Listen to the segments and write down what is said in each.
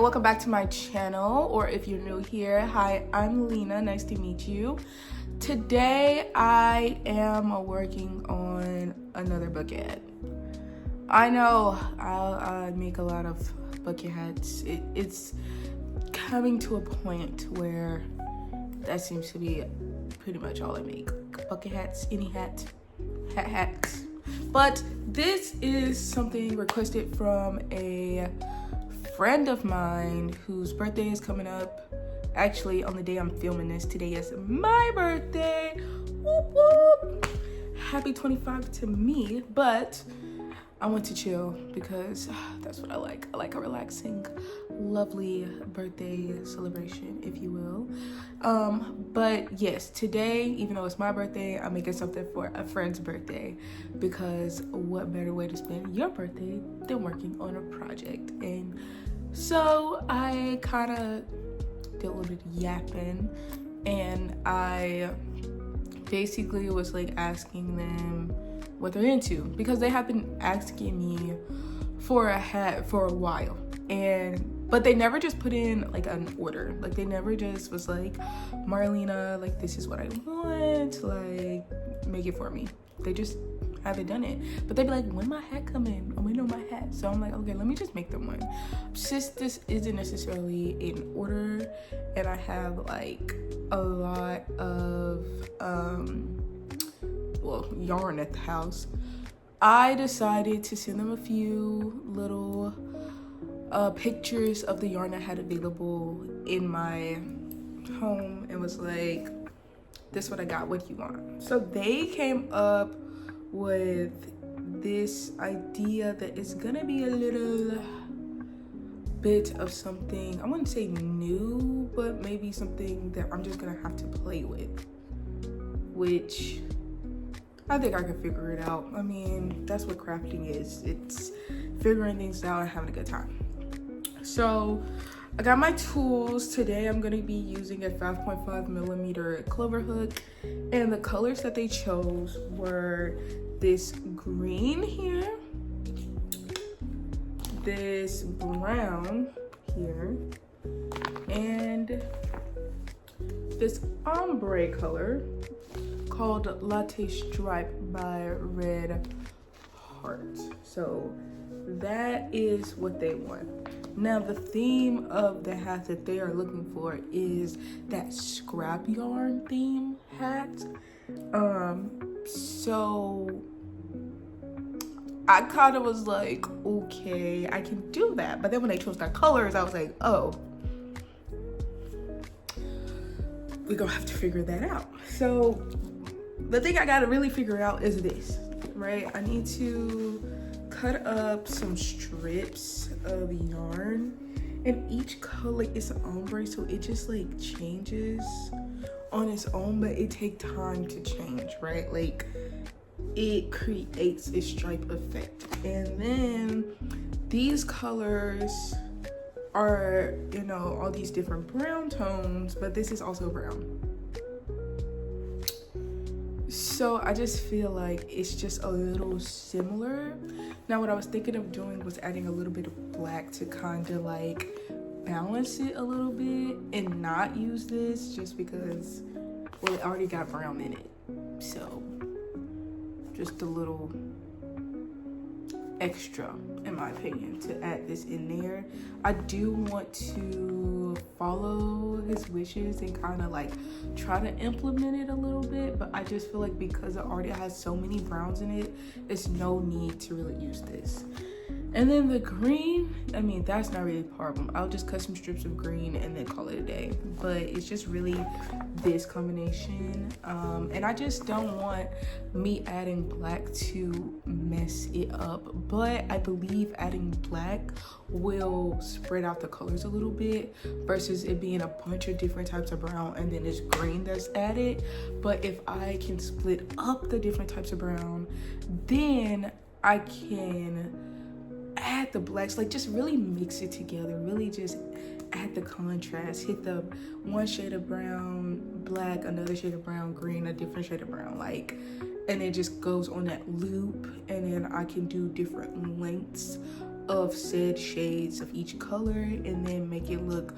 welcome back to my channel, or if you're new here, hi, I'm Lena, nice to meet you. Today I am working on another bucket hat. I know I make a lot of bucket hats. It's coming to a point where that seems to be pretty much all I make. Bucket hats, any hat, hats. But this is something requested from a friend of mine whose birthday is coming up. Actually, on the day I'm filming this, today is my birthday. Whoop whoop. Happy 25 to me, but I want to chill because that's what I like. I like a relaxing, lovely birthday celebration, if you will. But yes, today, even though it's my birthday, I'm making something for a friend's birthday, because what better way to spend your birthday than working on a project? And so I kind of did a little bit of yapping, and I basically was like asking them what they're into, because they have been asking me for a hat for a while, but they never just put in like an order. Like they never just was like, Marlena, like this is what I want, like make it for me. They just haven't done it. But they'd be like, when my hat coming? When on my hat? So I'm like, okay, let me just make them one. Since this isn't necessarily in order, and I have like a lot of yarn at the house, I decided to send them a few little pictures of the yarn I had available in my home, and was like, this is what I got, what do you want? So they came up with this idea that is gonna be a little bit of something, I wouldn't say new, but maybe something that I'm just gonna have to play with, which I think I can figure it out. I mean, that's what crafting is. It's figuring things out and having a good time. So I got my tools. Today I'm gonna be using a 5.5mm clover hook, and the colors that they chose were this green here, this brown here, and this ombre color called Latte Stripe by Red Heart. So that is what they want. Now the theme of the hat that they are looking for is that scrap yarn theme hat. So I kind of was like, okay, I can do that. But then when they chose their colors, I was like, oh, we're gonna have to figure that out. So the thing I gotta really figure out is this, right? I need to cut up some strips of yarn, and each color is an ombre, so it just like changes on its own, but it takes time to change, right? Like it creates a stripe effect. And then these colors are, you know, all these different brown tones, but this is also brown. So I just feel like it's just a little similar. Now what I was thinking of doing was adding a little bit of black to kind of like balance it a little bit, and not use this just because, well, it already got brown in it. So just a little extra, in my opinion, to add this in there. I do want to follow his wishes and kind of like try to implement it a little bit, but I just feel like because it already has so many browns in it, there's no need to really use this. And then the green, I mean, that's not really a problem. I'll just cut some strips of green and then call it a day. But it's just really this combination. And I just don't want me adding black to mess it up. But I believe adding black will spread out the colors a little bit versus it being a bunch of different types of brown and then it's green that's added. But if I can split up the different types of brown, then I can add the blacks, like just really mix it together, really just add the contrast, hit the one shade of brown, black, another shade of brown, green, a different shade of brown, like, and it just goes on that loop. And then I can do different lengths of said shades of each color and then make it look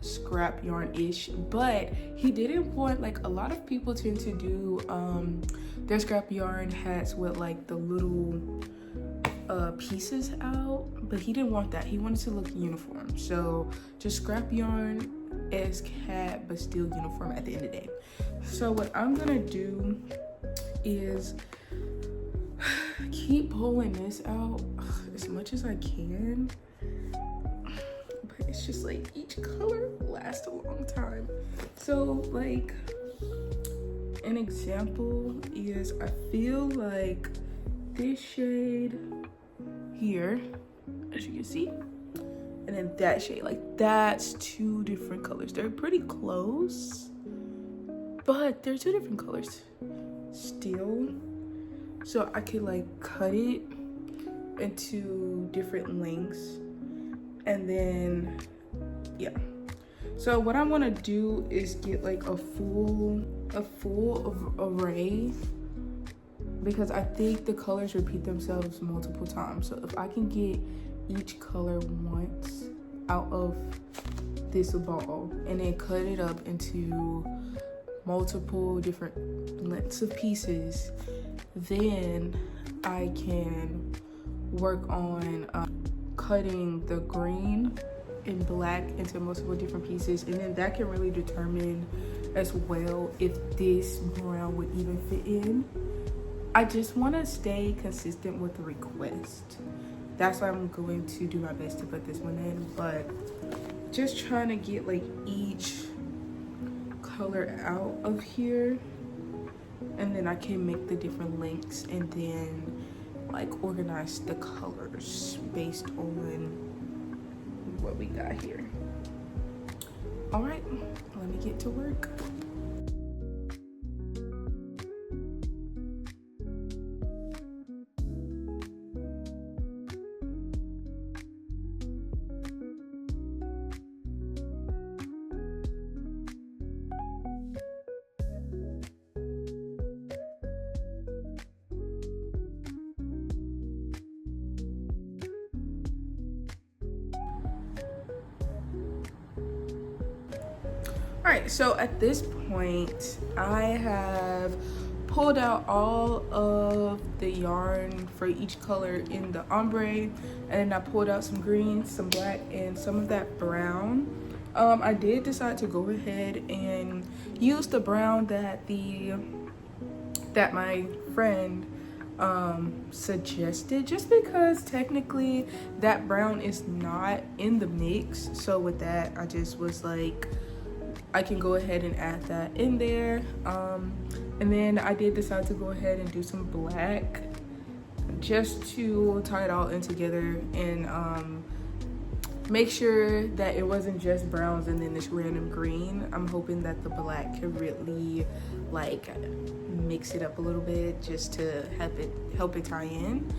scrap yarn-ish. But he didn't want, like, a lot of people tend to do their scrap yarn hats with like the little pieces out, but he didn't want that. He wanted to look uniform, so just scrap yarn-esque hat but still uniform at the end of the day. So what I'm gonna do is keep pulling this out as much as I can, but it's just like each color lasts a long time. So like an example is, I feel like this shade here, as you can see, and then that shade, like that's two different colors. They're pretty close, but they're two different colors still. So I could like cut it into different lengths, and then yeah. So what I want to do is get like a full array, because I think the colors repeat themselves multiple times. So if I can get each color once out of this ball and then cut it up into multiple different lengths of pieces, then I can work on cutting the green and black into multiple different pieces, and then that can really determine as well if this brown would even fit in. I just want to stay consistent with the request. That's why I'm going to do my best to put this one in, but just trying to get like each color out of here, and then I can make the different lengths and then like organize the colors based on what we got here. All right, let me get to work. All right, so at this point, I have pulled out all of the yarn for each color in the ombre, and then I pulled out some green, some black, and some of that brown. I did decide to go ahead and use the brown that my friend suggested, just because technically that brown is not in the mix. So with that, I just was like, I can go ahead and add that in there. And then I did decide to go ahead and do some black just to tie it all in together and make sure that it wasn't just browns and then this random green. I'm hoping that the black can really like mix it up a little bit just to help it tie in.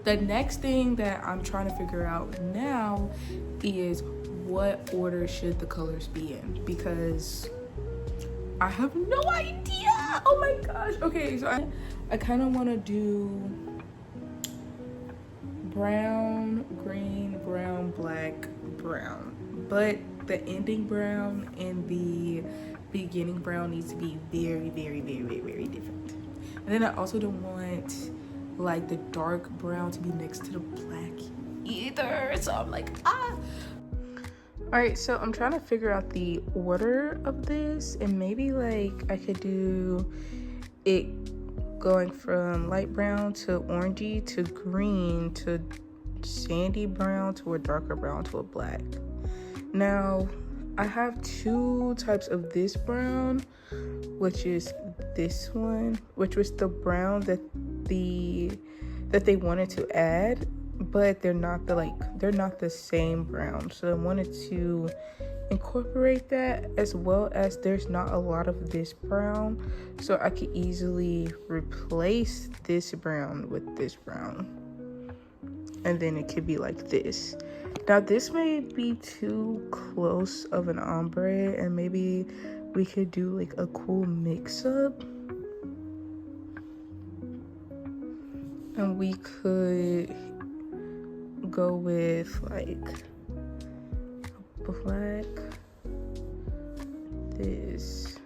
The next thing that I'm trying to figure out now is what order should the colors be in, because I have no idea. Oh my gosh. Okay, so I kind of want to do brown, green, brown, black, brown, but the ending brown and the beginning brown needs to be very, very, very, very, very different. And then I also don't want like the dark brown to be next to the black either, so I'm like, all right, so I'm trying to figure out the order of this, and maybe like I could do it going from light brown to orangey to green to sandy brown to a darker brown to a black. Now I have two types of this brown, which is this one, which was the brown that they wanted to add, but they're not the same brown. So I wanted to incorporate that, as well as there's not a lot of this brown, so I could easily replace this brown with this brown, and then it could be like this. Now this may be too close of an ombre, and maybe we could do like a cool mix up. And we could go with like black, this,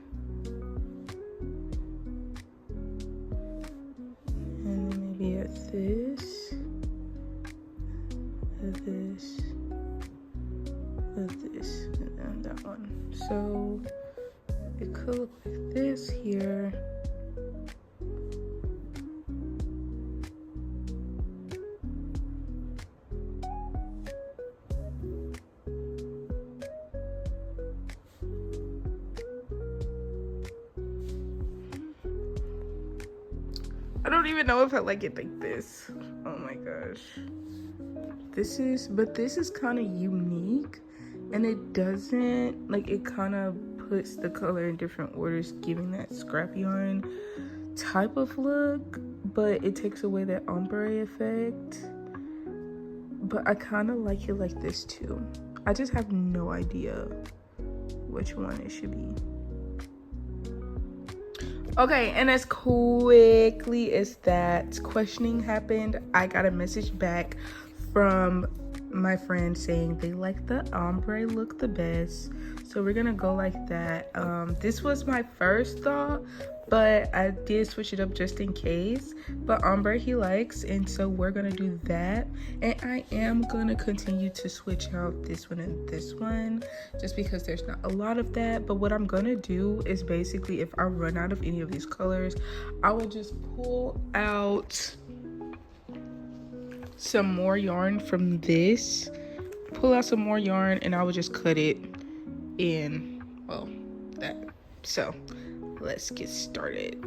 and then maybe at this, and that one. So it could look like this here. I don't even know if I like it like this. Oh my gosh. This is kind of unique, and it doesn't, like, it kind of puts the color in different orders, giving that scrap yarn type of look, but it takes away that ombre effect. But I kind of like it like this too. I just have no idea which one it should be. Okay, and as quickly as that questioning happened, I got a message back from my friend saying they like the ombre look the best, so we're gonna go like that. This was my first thought, but I did switch it up just in case. But ombre he likes, and so we're gonna do that. And I am gonna continue to switch out this one and this one, just because there's not a lot of that. But what I'm gonna do is basically, if I run out of any of these colors, I will just pull out some more yarn from this, and I will just cut it in, well, that. So let's get started.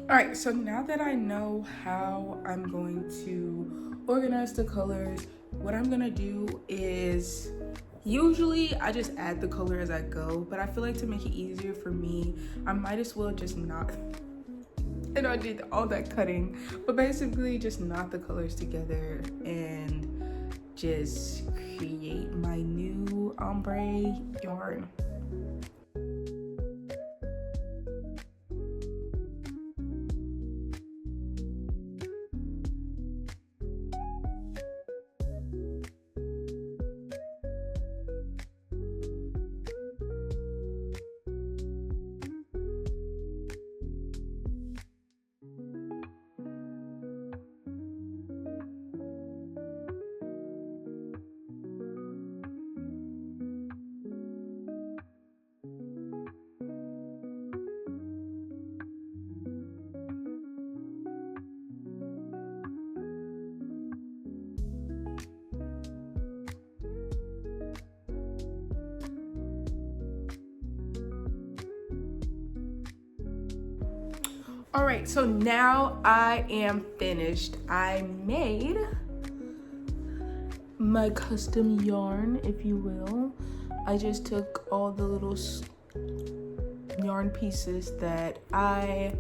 All right, so now that I know how I'm going to organize the colors, what I'm gonna do is, usually I just add the color as I go, but I feel like to make it easier for me, I might as well just not, and I did all that cutting, but basically just knot the colors together and just create my new ombre yarn. All right, so now I am finished. I made my custom yarn, if you will. I just took all the little yarn pieces that I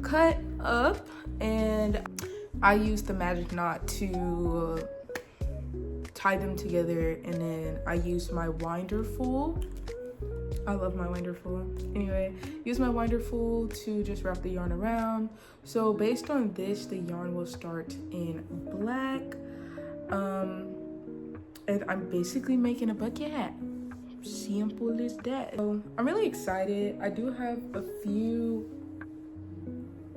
cut up, and I used the magic knot to tie them together, and then I used my winder fool. I love my winder fool. Anyway, use my winder fool to just wrap the yarn around. So based on this, the yarn will start in black. And I'm basically making a bucket hat. Simple as that. So I'm really excited. I do have a few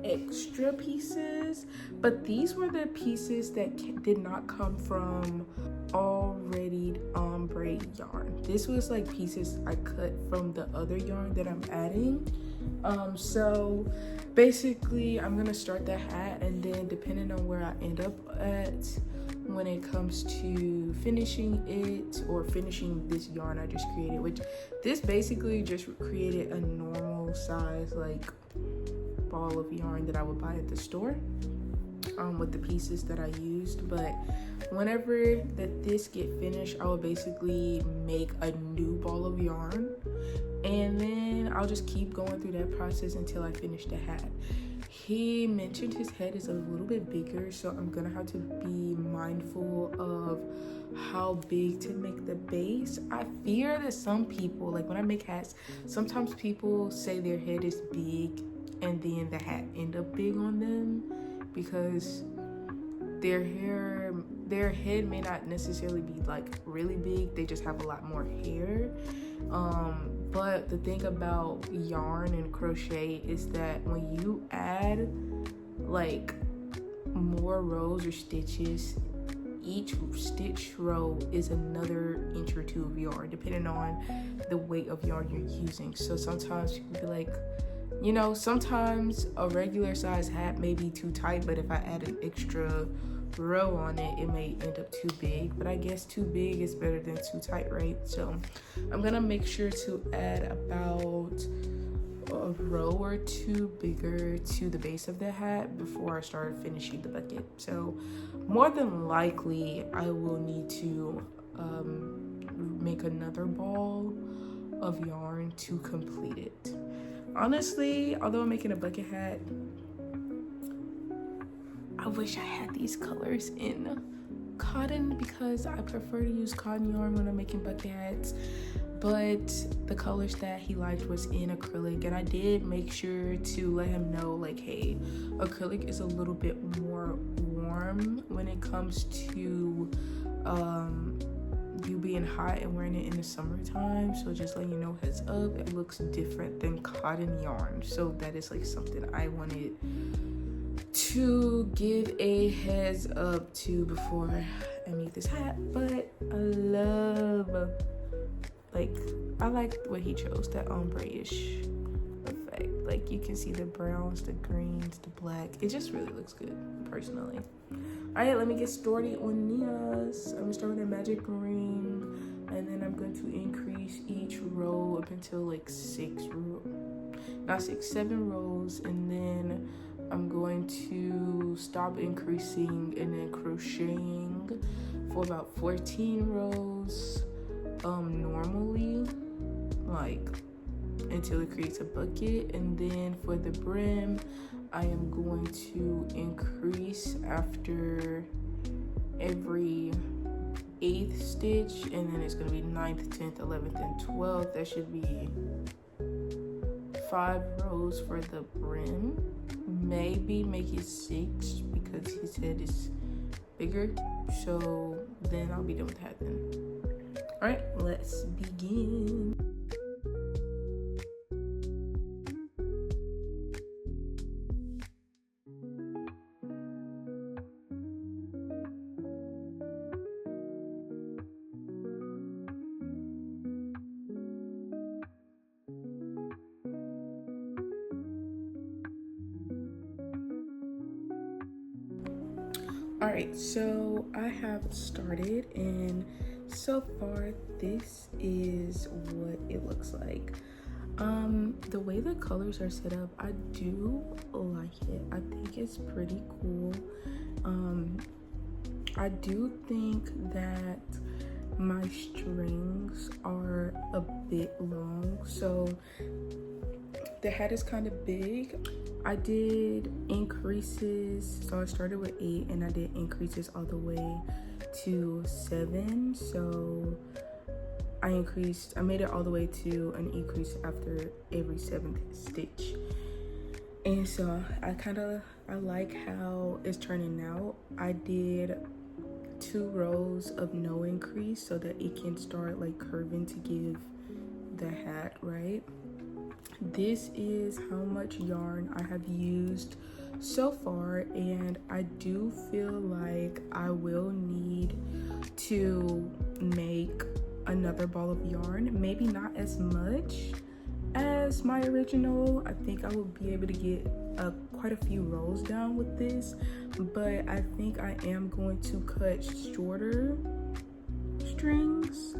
extra pieces, but these were the pieces that did not come from already ombre yarn. This was like pieces I cut from the other yarn that I'm adding. So basically I'm gonna start the hat, and then depending on where I end up at when it comes to finishing it, or finishing this yarn I just created, which this basically just created a normal size like ball of yarn that I would buy at the store, with the pieces that I used. But whenever that this get finished, I will basically make a new ball of yarn, and then I'll just keep going through that process until I finish the hat. He mentioned his head is a little bit bigger, so I'm gonna have to be mindful of how big to make the base. I fear that some people, like when I make hats, sometimes people say their head is big and then the hat end up big on them because their head may not necessarily be like really big, they just have a lot more hair. But the thing about yarn and crochet is that when you add like more rows or stitches, each stitch row is another inch or two of yarn depending on the weight of yarn you're using. So sometimes people be like, you know, sometimes a regular size hat may be too tight, but if I add an extra row on it, it may end up too big. But I guess too big is better than too tight, right? So I'm gonna make sure to add about a row or two bigger to the base of the hat before I start finishing the bucket. So more than likely I will need to make another ball of yarn to complete it. Honestly, although I'm making a bucket hat, I wish I had these colors in cotton because I prefer to use cotton yarn when I'm making bucket hats. But the colors that he liked was in acrylic, and I did make sure to let him know, like, hey, acrylic is a little bit more warm when it comes to you being hot and wearing it in the summertime. So just letting you know, heads up, it looks different than cotton yarn. So that is like something I wanted to give a heads up to before I make this hat. But I like what he chose, that ombre-ish effect. Like you can see the browns, the greens, the black. It just really looks good, personally. All right, let me get started on these. I'm gonna start with a magic ring, and then I'm going to increase each row up until like 7 rows, and then I'm going to stop increasing and then crocheting for about 14 rows normally, like until it creates a bucket. And then for the brim, I am going to increase after every 8th stitch, and then it's going to be 9th, 10th, 11th, and 12th. That should be 5 rows for the brim. Maybe make it 6 because his head is bigger. So then I'll be done with that then. All right, let's begin. All right, so I have started, and so far this is what it looks like. The way the colors are set up, I do like it. I think it's pretty cool. I do think that my strings are a bit long, so the hat is kind of big. I did increases, so I started with 8 and I did increases all the way to 7. So I made it all the way to an increase after every 7th stitch. And so I like how it's turning out. I did 2 rows of no increase so that it can start like curving to give the hat, right? This is how much yarn I have used so far, and I do feel like I will need to make another ball of yarn. Maybe not as much as my original. I think I will be able to get quite a few rows down with this, but I think I am going to cut shorter strings.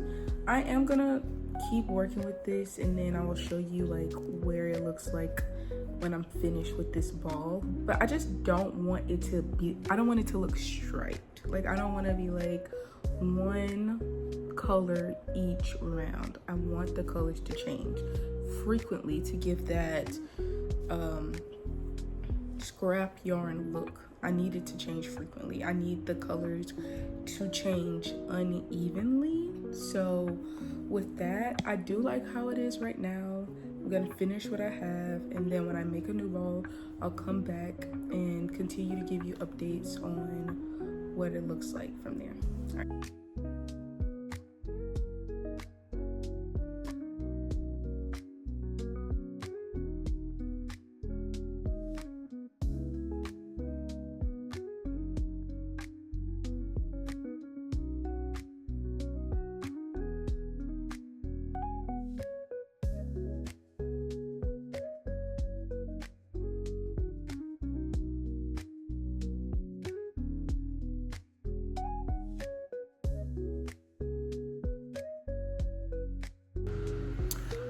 I am gonna keep working with this, and then I will show you like where it looks like when I'm finished with this ball. But I just don't want it to look striped. Like I don't want to be like one color each round. I want the colors to change frequently to give that scrap yarn look. I need it to change frequently. I need the colors to change unevenly. So with that, I do like how it is right now. I'm gonna finish what I have, and then when I make a new ball, I'll come back and continue to give you updates on what it looks like from there. All right.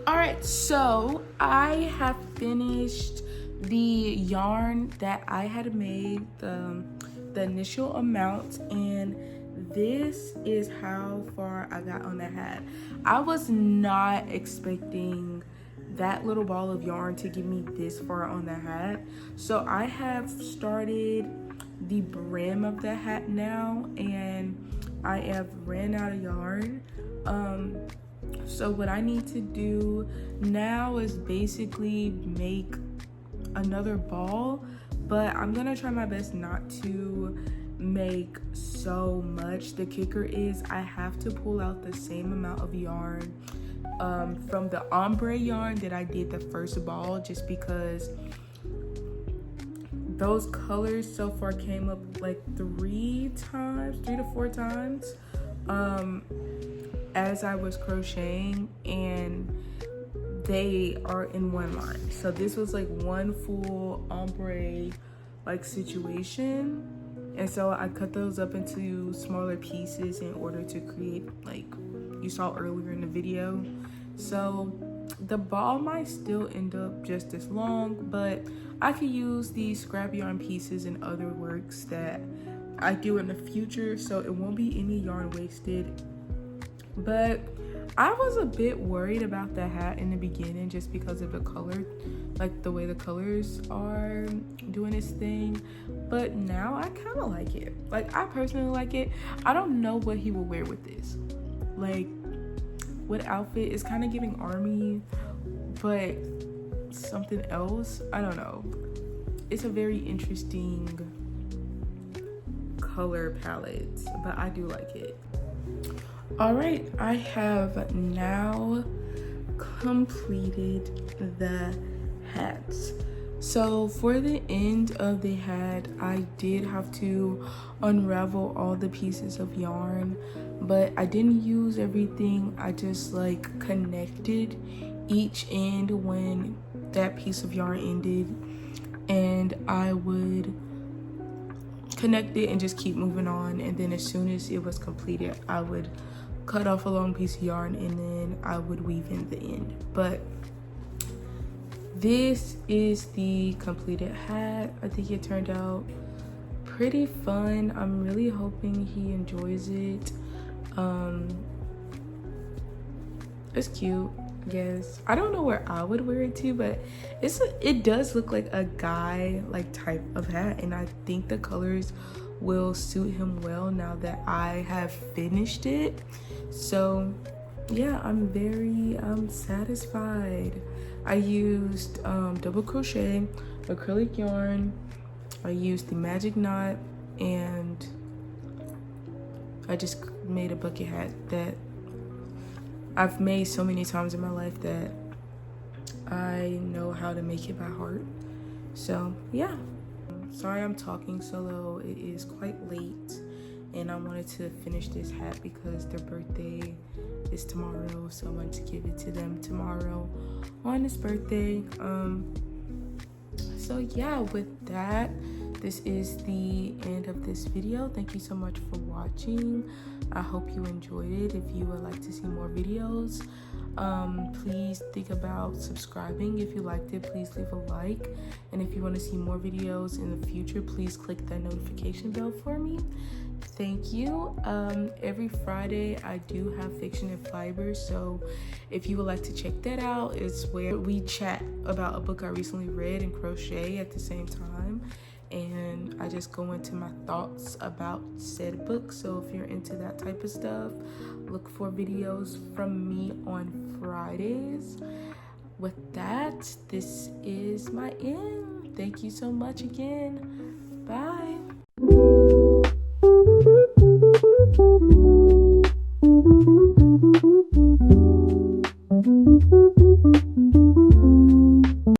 All right, so I have finished the yarn that I had made, the initial amount, and this is how far I got on the hat. I was not expecting that little ball of yarn to give me this far on the hat. So I have started the brim of the hat now, and I have ran out of yarn. So what I need to do now is basically make another ball, but I'm gonna try my best not to make so much. The kicker is I have to pull out the same amount of yarn from the ombre yarn that I did the first ball, just because those colors so far came up like 3 to 4 times as I was crocheting, and they are in one line. So this was like one full ombre like situation, and so I cut those up into smaller pieces in order to create, like you saw earlier in the video. So the ball might still end up just as long, but I could use these scrap yarn pieces in other works that I do in the future, so it won't be any yarn wasted. But I was a bit worried about the hat in the beginning just because of the color, like the way the colors are doing its thing. But now I kind of like it. Like, I personally like it. I don't know what he will wear with this. Like, what outfit is kind of giving army, but something else. I don't know. It's a very interesting color palette, but I do like it. All right, I have now completed the hats. So for the end of the hat, I did have to unravel all the pieces of yarn, but I didn't use everything. I just like connected each end when that piece of yarn ended, and I would connect it and just keep moving on. And then as soon as it was completed, I would cut off a long piece of yarn and then I would weave in the end. But this is the completed hat. I think it turned out pretty fun. I'm really hoping he enjoys it. It's cute, I guess. I don't know where I would wear it to, but it does look like a guy like type of hat, and I think the colors will suit him well now that I have finished it. So yeah, I'm very satisfied. I used double crochet, acrylic yarn, I used the magic knot, and I just made a bucket hat that I've made so many times in my life that I know how to make it by heart. So yeah, sorry I'm talking solo. It is quite late and I wanted to finish this hat because their birthday is tomorrow, so I wanted to give it to them tomorrow on his birthday. So yeah, with that, this is the end of this video. Thank you so much for watching. I hope you enjoyed it. If you would like to see more videos, please think about subscribing. If you liked it, please leave a like, and if you want to see more videos in the future, please click that notification bell for me. Thank you. Every Friday I do have Fiction and Fiber, so if you would like to check that out, it's where we chat about a book I recently read and crochet at the same time, and I just go into my thoughts about said book. So if you're into that type of stuff, look for videos from me on Fridays. with that, this is my end. Thank you so much again. Bye.